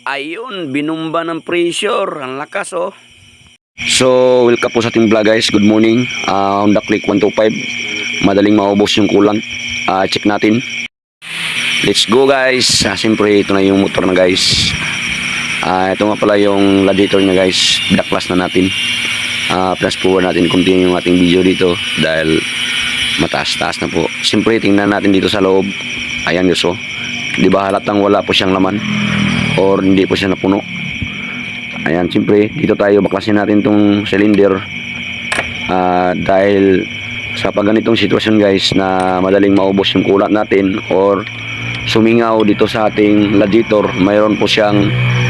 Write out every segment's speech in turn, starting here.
Ayun, binumba ng pressure. Ang lakas oh. So, welcome po sa ating vlog guys. Good morning. Honda Click 125. Madaling maubos yung coolant. Check natin. Let's go guys. Siyempre, ito na yung motor na guys. Ito nga pala yung radiator niya guys. Daklas na natin. Plus forward natin continue yung ating video dito. Dahil mataas-taas na po. Siyempre, tingnan natin dito sa loob. Ayan guys oh. Diba halatang wala po siyang laman. Or hindi po siya napuno. Ayan, siyempre, dito tayo baklasin natin tong cylinder. Dahil sa pag ganitong sitwasyon guys na madaling maubos yung coolant natin or sumingaw dito sa ating radiator, mayroon po siyang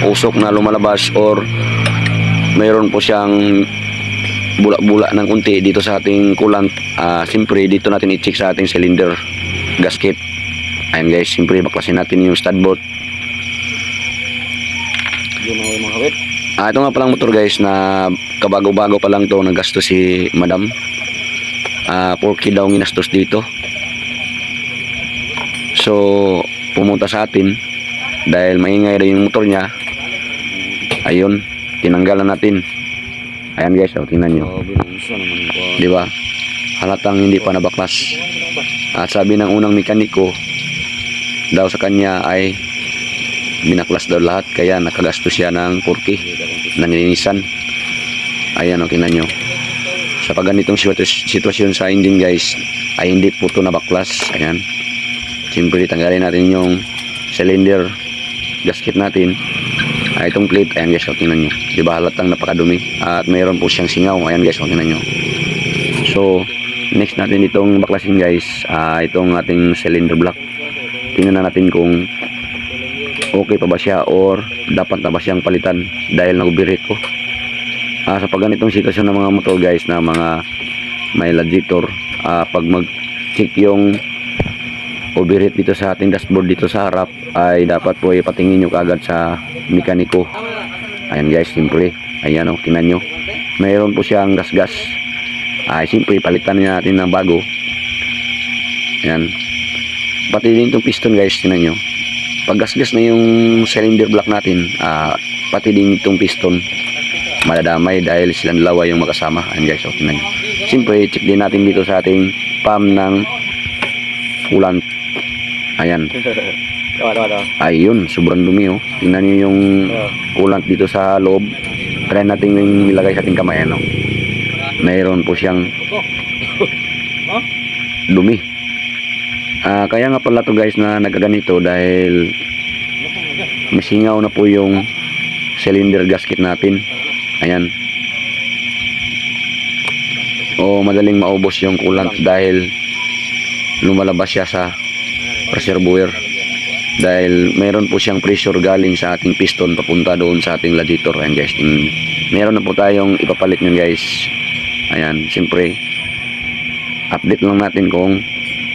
usok na lumalabas or mayroon po siyang bula-bula ng unti dito sa ating coolant. Siyempre, dito natin i-check sa ating cylinder gasket. Ayan guys, siyempre, baklasin natin yung stud bolt. Ito nga palang motor guys na kabago-bago pa lang to, naggastos si madam. 4K daw ginastos dito. So pumunta sa atin dahil maingay rin yung motor niya. Ayun, tinanggalan natin. Ayan guys, tingnan nyo. Diba? Halatang hindi pa nabaklas. At sabi ng unang mekaniko daw sa kanya ay binaklas daw lahat, kaya nakagastos siya ng 4K na nilinisan. Ayan, tingnan nyo. Sa pag ganitong sitwasyon sa engine guys ay hindi po ito nabaklas. Ayan, siyempre tanggalin natin yung cylinder gasket natin. Itong plate, ayan guys, tingnan nyo. Diba halatang napakadumi at mayroon po siyang singaw. Ayan guys, tingnan nyo. So next natin itong baklasin guys, itong ating cylinder block. Tingnan na natin kung okay pa ba siya or dapat na ba siyang palitan dahil nag-overheat ko. Sa pag ganitong sitwasyon ng mga motor guys na mga may radiator, pag mag-check yung overheat dito sa ating dashboard dito sa harap, ay dapat po ipatingin nyo kaagad sa mekaniko. Ayan guys, simple. Ayan tingnan nyo. Mayroon po siyang gas-gas. Simple, palitan natin ng bago. Ayan. Pati din itong piston guys, tingnan nyo. Pag gas-gas na yung cylinder block natin, pati din itong piston madadamay dahil silang dalawa yung magkasama. Ayan guys, tingnan nyo. Siyempre, check din natin dito sa ating pump ng coolant. Ayan. Ayun, sobrang dumi oh. Tingnan nyo yung coolant dito sa loob. Try natin yung ilagay sa ating kamay. Mayroon po siyang dumi. Kaya nga pala to guys na nagaganito dahil masingaw na po yung cylinder gasket natin. Ayan. Madaling maubos yung coolant dahil lumalabas siya sa reservoir. Dahil mayroon po siyang pressure galing sa ating piston papunta doon sa ating radiator. Ayan guys. Meron na po tayong ipapalit nyo guys. Ayan. Siyempre, update lang natin kung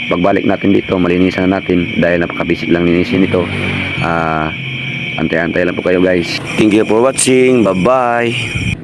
pagbalik natin dito, malinisan na natin dahil napakabisig lang linisin ito. Antay-antay lang po kayo guys. Thank you for watching. Bye bye.